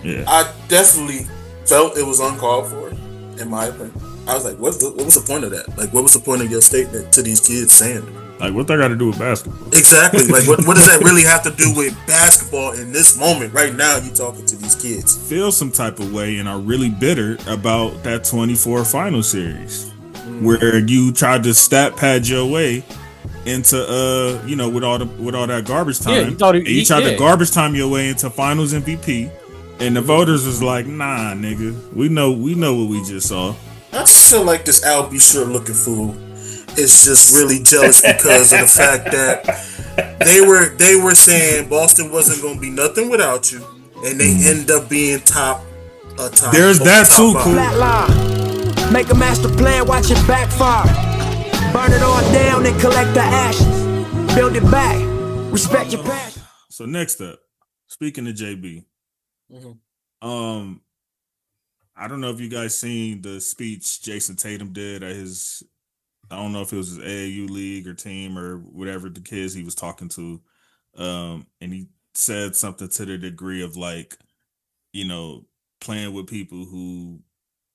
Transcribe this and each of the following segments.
Yeah. I definitely felt it was uncalled for, in my opinion. I was like, what was the point of that? Like, what was the point of your statement to these kids saying that? Like, what that got to do with basketball? Exactly. Like, what does that really have to do with basketball in this moment right now? You talking to these kids? Feel some type of way and are really bitter about that 24 final series Mm. where you tried to stat pad your way into with all that garbage Yeah, time, you thought and you tried to yeah. garbage time your way into finals MVP, and the voters was like, nah, nigga, we know what we just saw. I just feel like this Al B. Sure looking fool is just really jealous because of the fact that they were saying Boston wasn't gonna be nothing without you, and they end up being There's that top too, five. cool. Flat line. Make a master plan, watch it backfire. Burn it all down and collect the ashes. Build it back. Respect your passion. So next up, speaking of JB, Mhm. um, I don't know if you guys seen the speech Jayson Tatum did at his. I don't know if it was his AAU league or team or whatever the kids he was talking to, and he said something to the degree of like, you know, playing with people who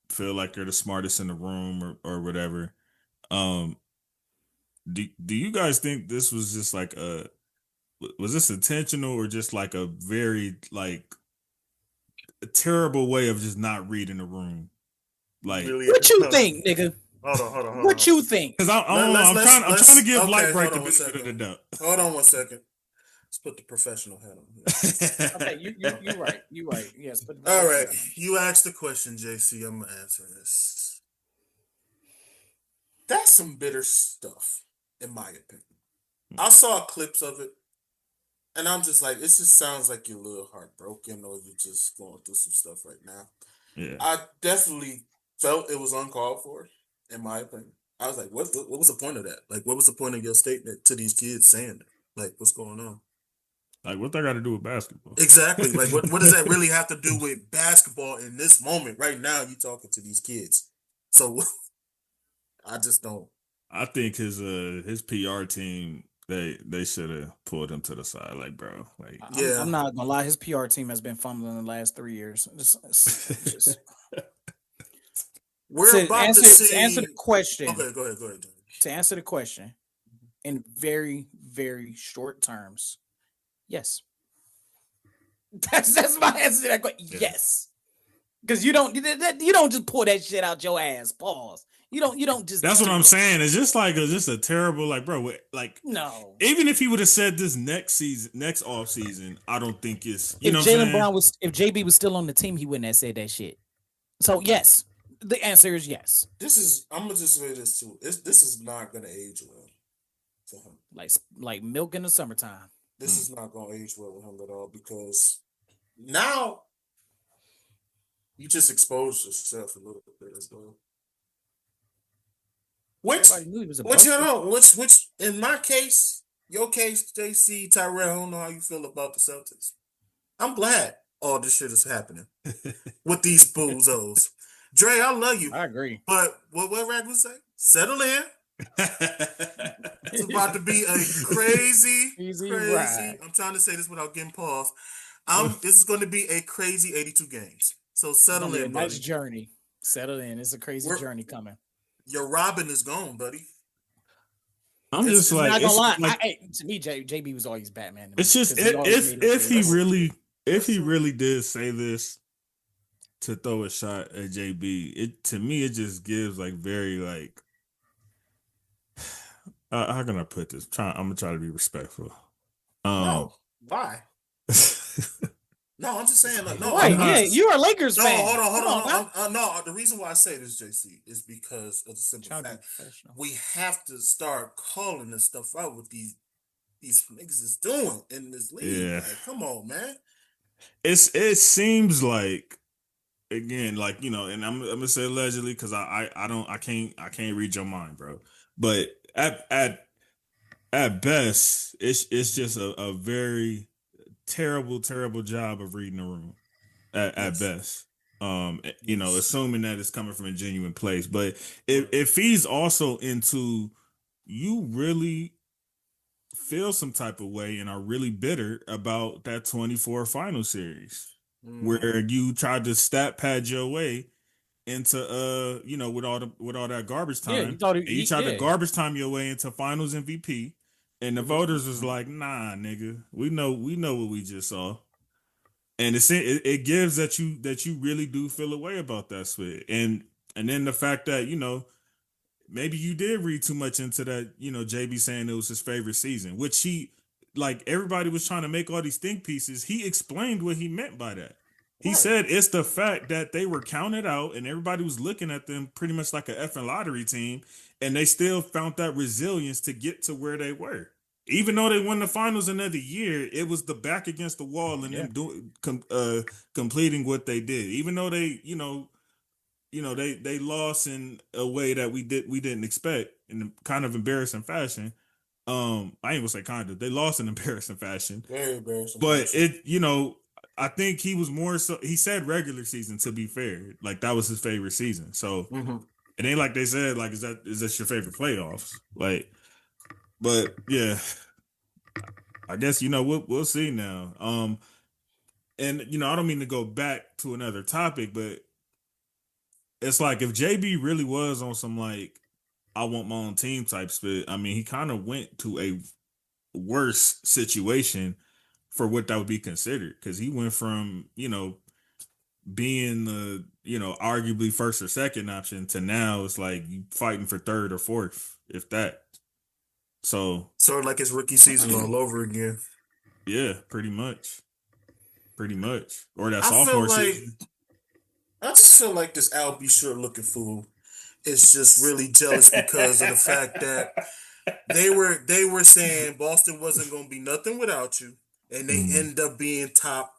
feel like they're the smartest in the room or whatever. Um, do you guys think this was just like was this intentional or just like a very like a terrible way of just not reading the room? Like, Really? What you think, nigga? Hold on. What you think? because I don't know, I'm trying to give Light Okay, Bright hold the on one benefit of the second. doubt. Hold on one second. Let's put the professional hat on here. Okay, you right. You right. Yes, but All right, you asked the question, JC. I'm gonna answer this. That's some bitter stuff, in my opinion. I saw clips of it, and I'm just like, it just sounds like you're a little heartbroken, or you're just going through some stuff right now. Yeah. I definitely felt it was uncalled for, in my opinion. I was like, what was the point of that? Like, what was the point of your statement to these kids saying that? Like, what's going on? Like, what that got to do with basketball? Exactly. Like, what does that really have to do with basketball in this moment right now? You talking to these kids, so I just don't. I think his PR team they should have pulled him to the side, like, bro, like. Yeah, I'm not gonna lie. His PR team has been fumbling the last 3 years. Just we're to about to answer see. the question. Okay, go ahead. Go ahead. To answer the question in very short terms, yes. That's my answer to that question. Yeah. Yes, because you don't just pull that shit out your ass. Pause. You don't just. That's what do I'm that. saying. It's just like just a terrible, like, bro, like, No. even if he would have said this next off season, I don't think it's, you If know what I'm Jaylen saying? Brown was, if JB was still on the team, he wouldn't have said that shit. So yes, the answer is yes. This is. I'm gonna just say this too. This is not gonna age well for him. Like milk in the summertime. This is not gonna age well with him at all because now you just exposed yourself a little bit as well. Which, Everybody knew he was a which you buster. know, which in my case, your case, JC, Tyrell, I don't know how you feel about the Celtics. I'm glad all this shit is happening with these boozos. Dre, I love you, I agree. but what Rag would say? Settle in. It's about to be a crazy, Easy crazy. ride. I'm trying to say this without getting paused. This is going to be a crazy 82 games. So It's gonna settle be a in, nice buddy. journey. Settle in. It's a crazy We're, journey coming. your Robin is gone, buddy. I'm just It's like, Not gonna it's lie. like, To me, JB was always Batman to me it's just because he always made it if he clear. really if That's he true. really did say this to throw a shot at JB, it to me it just gives like very like how can I put this? I'm gonna try to be respectful. Um, No, why? No, I'm just saying. Like, no, Right? I'm I'm Yeah, not. just. you're a Lakers No, fan. hold Come on now. on. No, the reason why I say this, JC, is because of the simple Trying to be fact professional. we have to start calling this stuff out with these niggas is doing in this league. Yeah, Like, come on, man. it seems like again, like, and I'm gonna say allegedly because I don't I can't read your mind, bro. But at best, it's just a very terrible job of reading the room at Yes, best. yes. Assuming that it's coming from a genuine place, but it feeds also into you really feel some type of way and are really bitter about that 24 final series. where you tried to stat pad your way into with all that garbage Yeah, time, you thought and you tried to yeah. garbage time your way into Finals MVP, and the voters was like, "Nah, nigga, we know what we just saw." And it gives that you really do feel a way about that spit, and then the fact that maybe you did read too much into that. JB saying it was his favorite season, which he like everybody was trying to make all these think pieces. He explained what he meant by that. He said it's the fact that they were counted out and everybody was looking at them pretty much like a effing lottery team, and they still found that resilience to get to where they were. Even though they won the finals another year, it was the back against the wall and them completing what they did. Even though they lost in a way that we didn't expect in a kind of embarrassing fashion. I ain't gonna say kind of. They lost in embarrassing fashion. Very embarrassing. But I think he was more so. He said regular season, to be fair, like that was his favorite season. So it ain't like they said like is that your favorite playoffs? Like, but yeah, I guess we'll see now. And I don't mean to go back to another topic, but it's like if JB really was on some like I want my own team type spit, I mean he kind of went to a worse situation for what that would be considered, because he went from being the arguably first or second option to now it's like you fighting for third or fourth, if that. So sort of like his rookie season all over again. Yeah, pretty much, or that sophomore season. I just feel like this Al B. Short looking fool is just really jealous because of the fact that they were saying Boston wasn't going to be nothing without you, and they end up being top.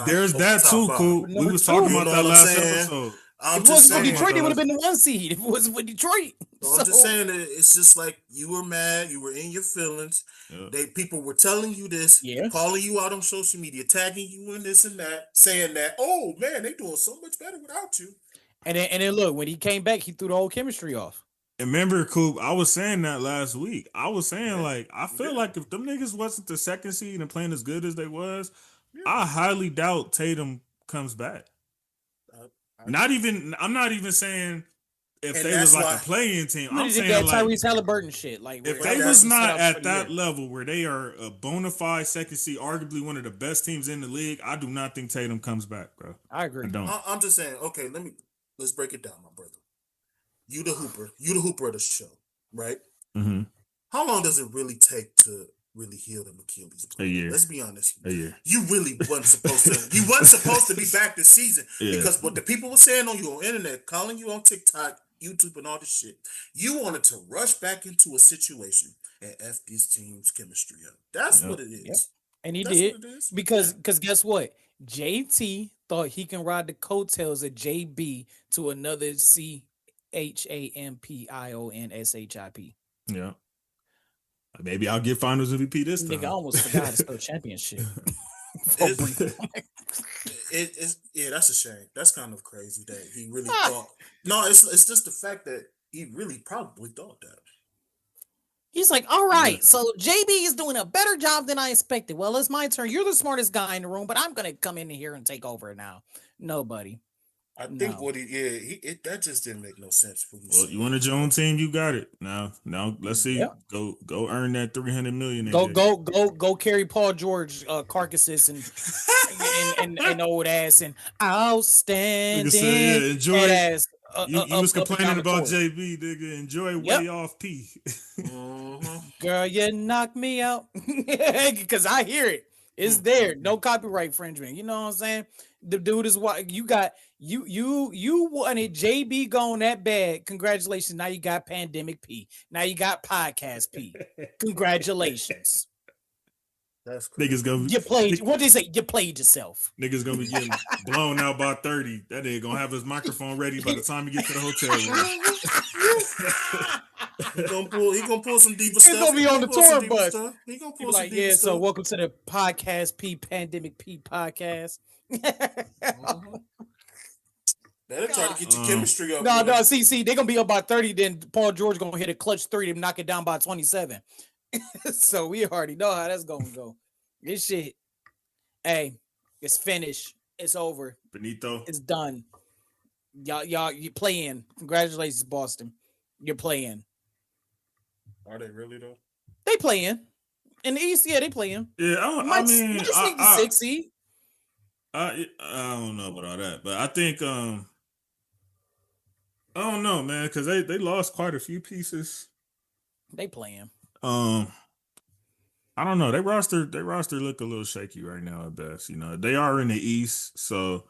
There's that too, cool. We was talking about that last episode. If it wasn't for Detroit, they would have been the 1 seed. If it wasn't for Detroit, I'm just saying that it's just like you were mad, you were in your feelings. Yeah. People were telling you this, calling you out on social media, tagging you and this and that, saying that, oh man, they doing so much better without you. And then look, when he came back, he threw the whole chemistry off. And remember, Coop, I was saying that last week. I was saying like I feel like if them niggas wasn't the second seed and playing as good as they was, I highly doubt Tatum comes back. I'm not even saying if and they was like a playing team. I'm saying that like Tyrese Halliburton shit. Like if they was not at that level where they are a bona fide second seed, arguably one of the best teams in the league, I do not think Tatum comes back, bro. I agree. I'm just saying. Okay, let's break it down, my brother. You the hooper of the show, right? Mm-hmm. How long does it really take to really heal the Achilles? A year. Let's be honest. A year. You really wasn't supposed to. You wasn't supposed to be back this season because what the people were saying on your internet, calling you on TikTok, YouTube, and all this shit. You wanted to rush back into a situation and F this team's chemistry up. That's what it is. Yep. And he did because guess what? JT thought he can ride the coattails of JB to another CHAMPIONSHIP. Yeah. Maybe I'll get Finals MVP this time. Nigga, I almost forgot to spell championship. That's a shame. That's kind of crazy that he really thought. No, it's just the fact that he really probably thought that. He's like, all right, so JB is doing a better job than I expected. Well, it's my turn. You're the smartest guy in the room, but I'm gonna come in here and take over now. Nobody. I think that just didn't make no sense for you. Well, you wanted your own team, you got it. Now let's see. Yep. Go earn that $300 million. Go carry Paul George carcasses and old ass and outstanding. Enjoy ass. You was complaining about JB, nigga. Enjoy way off P. Girl, you knocked me out because I hear it. It's there. No copyright infringement. You know what I'm saying? The dude is what you got. You wanted JB going that bad. Congratulations. Now you got Pandemic P. Now you got Podcast P. Congratulations. That's crazy. Niggas gonna you played. What they say? You played yourself. Niggas gonna be getting blown out by 30. That nigga gonna have his microphone ready by the time he get to the hotel room. He gonna pull some diva stuff. He's gonna be on the tour bus. He gonna pull some diva stuff. So welcome to the Podcast P Pandemic P podcast. Better try to get your chemistry up. No. See, they're gonna be up by 30. Then Paul George gonna hit a clutch 3 to knock it down by 27. So we already know how that's gonna go. This shit, hey, it's finished. It's over. Benito. It's done. Y'all, you play in. Congratulations, Boston. You're playing. Are they really though? They play in the East. Yeah, they play in. Yeah, Might sneak the 6 seed. I don't know about all that, but I think I don't know, man, because they lost quite a few pieces. They playing. I don't know. They roster look a little shaky right now at best. You know, they are in the East, so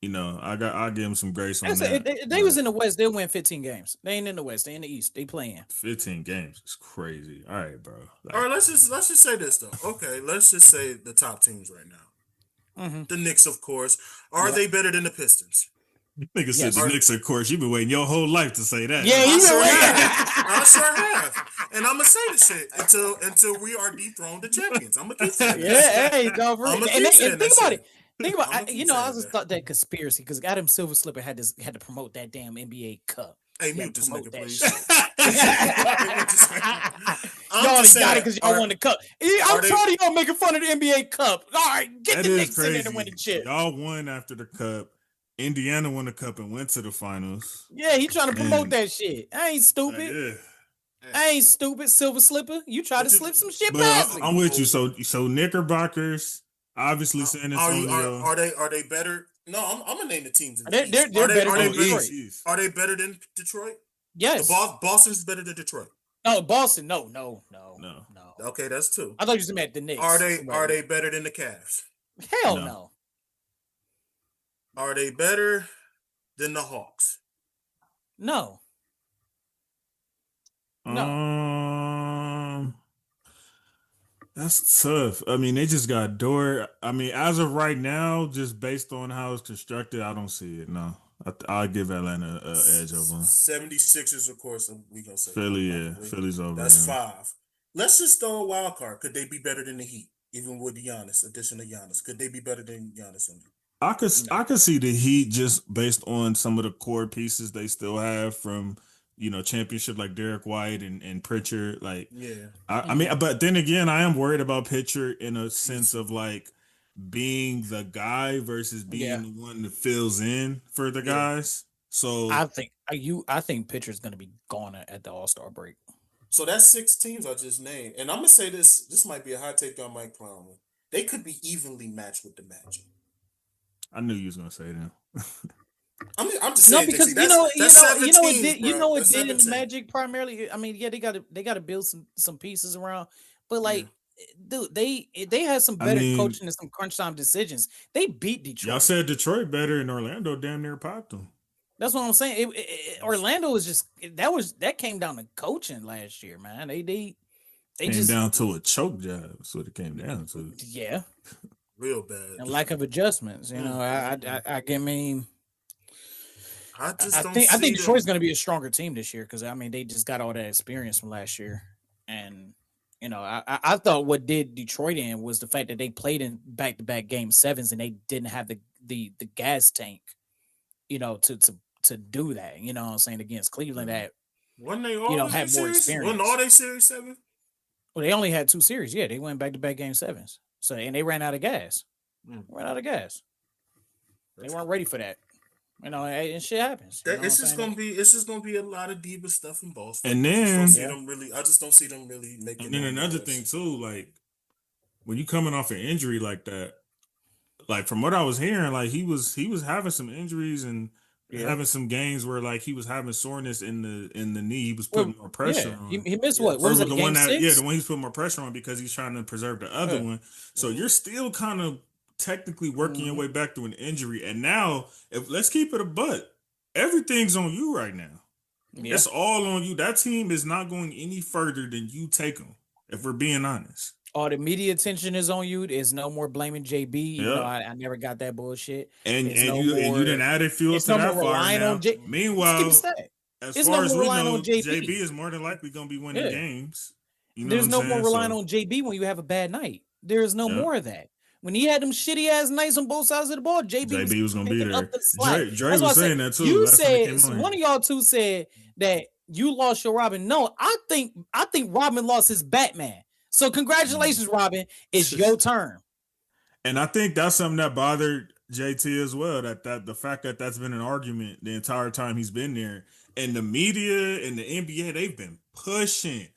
you know I give them some grace on that. If they was in the West, they'll win 15 games. They ain't in the West. They in the East. They playing. 15 games is crazy. All right, bro. All right, let's just say this though. Okay, let's just say the top teams right now. Mm-hmm. The Knicks, of course. Are they better than the Pistons? Nigga said the Knicks, of course. You've been waiting your whole life to say that. Yeah, you been waiting. I sure have. And I'm gonna say this shit until we are dethroned the champions. I'm gonna keep saying that. Yeah, hey, go for I'm it. gonna keep saying Think that about shit. it. Think about I'ma it. keep You know, I saying just that. thought that conspiracy because Adam Silver Slipper had to promote that damn NBA Cup. Hey, He had mute to this promote nigga, that please. Y'all only got it because y'all won the cup. I'm they- tired of y'all making fun of the NBA Cup. All right, get That the is Knicks in there crazy. to win the chip. Y'all won after the cup. Indiana won the cup and went to the finals. Yeah, he trying to promote And- that shit. I ain't stupid. Yeah. I ain't stupid, Silver Slipper. You try to slip some shit But past me. I'm with you. So Knickerbockers, obviously San Antonio. Are they better? No, I'm gonna name the teams. In the They're East. better are than they Detroit. East. Are they better than Detroit? Yes. Boston's better than Detroit. No, Boston. No. Okay, that's two. I thought you meant the Knicks. Are they better than the Cavs? Hell No. no. Are they better than the Hawks? No. That's tough. I mean, they just got Dort. I mean, as of right now, just based on how it's constructed, I don't see it. No, I'll give Atlanta an edge over them. 76ers, of course, we gonna say Philly, yeah, Philly's over. That's them. 5. Let's just throw a wild card. Could they be better than the Heat, even with Giannis? Addition to Giannis, could they be better than Giannis? I could see the Heat just based on some of the core pieces they still have from championship like Derek White and Pritchard. Like, Yeah, I mean, but then again, I am worried about Pritchard in a sense of like being the guy versus being the one that fills in for the guys. So I think Pitcher's gonna be gone at the All-Star break. So that's 6 teams I just named, and I'm gonna say this. This might be a hot take on Mike Conley. They could be evenly matched with the Magic. I knew you was gonna say that. I'm just saying. because that's it did in the 17. Magic primarily. I mean, yeah, they got to build some pieces around, but like, dude, they had some better coaching and some crunch time decisions. They beat Detroit. Y'all said Detroit better, and Orlando damn near popped them. That's what I'm saying. Orlando was just that came down to coaching last year, man. They came just down to a choke job. That's what it came down to. Yeah, real bad. And lack of adjustments. You know, I mean. I think Detroit's going to be a stronger team this year because I mean they just got all that experience from last year, and I thought what did Detroit in was the fact that they played in back-to-back game 7s and they didn't have the gas tank, to do that. You know what I'm saying, against Cleveland that when they all had more experience. When all they series 7? Well, they only had 2 series. Yeah, they went back-to-back game 7s. So and they ran out of gas. Ran out of gas. They weren't ready for that. And shit happens. It's just gonna be a lot of diva stuff in Boston. And then I just don't see them really making. And then another thing too, like when you coming off an injury like that, like from what I was hearing, like he was having some injuries and having some games where like he was having soreness in the knee. He was putting more pressure on. He missed what? What was it? The Game one 6? the one he's putting more pressure on because he's trying to preserve the other one. So you're still kind of technically working your way back through an injury, and now let's keep it a butt. Everything's on you right now. It's all on you. That team is not going any further than you take them. If we're being honest, all the media attention is on you. There's no more blaming JB. I never got that bullshit. And you didn't add it fuel to that fire now. Meanwhile, as far as we know, JB is more than likely going to be winning games. There's no more relying on JB when you have a bad night. There is no more of that. When he had them shitty ass nights on both sides of the ball, JB was going to be there. Dre was saying that too. You said one of y'all two said that you lost your Robin. No, I think Robin lost his Batman. So congratulations, Robin. It's your turn. And I think that's something that bothered JT as well. That the fact that that's been an argument the entire time he's been there, and the media and the NBA, they've been pushing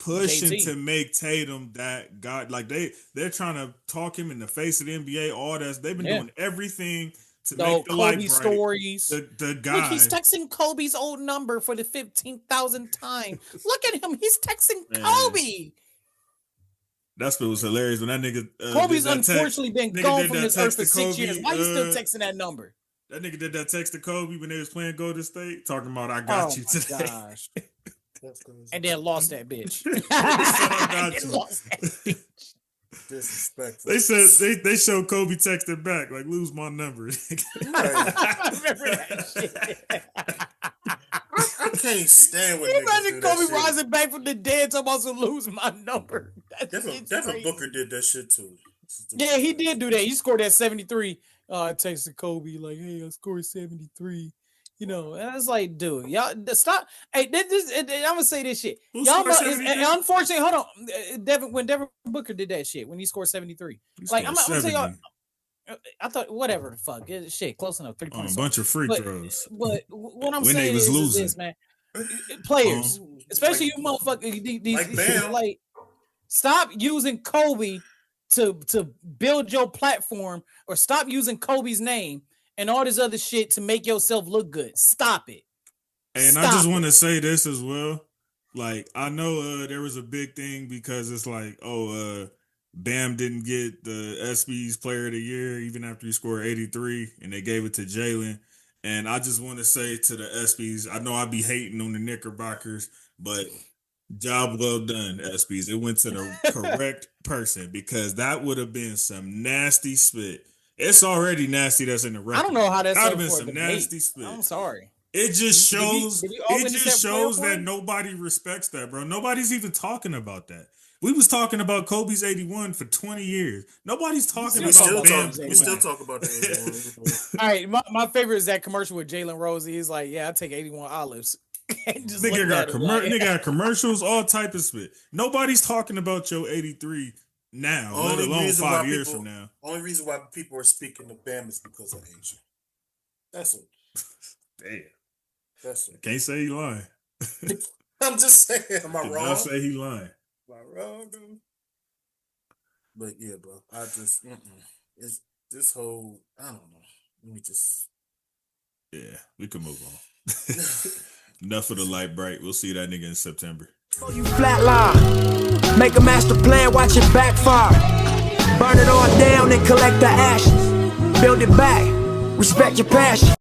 JT. to make Tatum that guy. Like they're trying to talk him in the face of the NBA. All that they've been doing everything to make the light Kobe bright. stories. The guy. Look, he's texting Kobe's old number for the 15,000th time. Look at him. He's texting Kobe. That's what was hilarious when that nigga. Kobe's unfortunately been gone from this earth for 6 Kobe, years. Why you still texting that number? That nigga did that text to Kobe when they was playing Golden State, talking about I got you today. Gosh. And then lost that bitch. Lost that bitch. Disrespectful. They said they showed Kobe texting back like lose my number. I remember that shit. I can't stand when Can you niggas imagine do that Kobe shit. rising back from the dead talking about to lose my number? Devin Booker did that shit too. Yeah, he did do that. He scored that 73. I texted Kobe like, "Hey, I scored 73." You know, and I was like, "Dude, y'all stop." Hey, I'm gonna say this shit. Who Y'all, scored 73? unfortunately, hold on. When Devin Booker did that shit, when he scored 73, like I'm gonna tell y'all. I thought whatever the fuck, shit, close enough. 3 points. A bunch of free throws. But what I'm When they saying was is losing. this, man. Players, especially you motherfuckers, like Bam. like stop using Kobe to build your platform, or stop using Kobe's name and all this other shit to make yourself look good. Stop it. And I just want to say this as well. Like, I know there was a big thing because it's like, Bam didn't get the ESPY's Player of the Year even after he scored 83, and they gave it to Jaylen. And I just want to say to the ESPYs, I know I be hating on the Knickerbockers, but job well done, ESPYs. It went to the correct person because that would have been some nasty spit. It's already nasty that's in the record. I don't know how that's would have been some nasty spit. I'm sorry. It just shows. Did we It just shows that nobody respects that, bro. Nobody's even talking about that. We was talking about Kobe's 81 for 20 years. Nobody's talking about Bam. We still talk about the 81. All right, my favorite is that commercial with Jalen Rose. He's like, "Yeah, I take 81 olives." Nigga got commercials, all type of spit. Nobody's talking about your 83 now, let alone 5 years from now. Only reason why people are speaking of Bam is because of Asia. That's it. Damn. That's it. Can't say he lying. I'm just saying. Am I wrong? I say he lying. Am I wrong, dude? But yeah, bro. I just it's this whole. I don't know. Let me just. Yeah, we can move on. Enough of the light bright. We'll see that nigga in September. You flatline, make a master plan, watch it backfire. Burn it all down and collect the ashes. Build it back, respect your passion.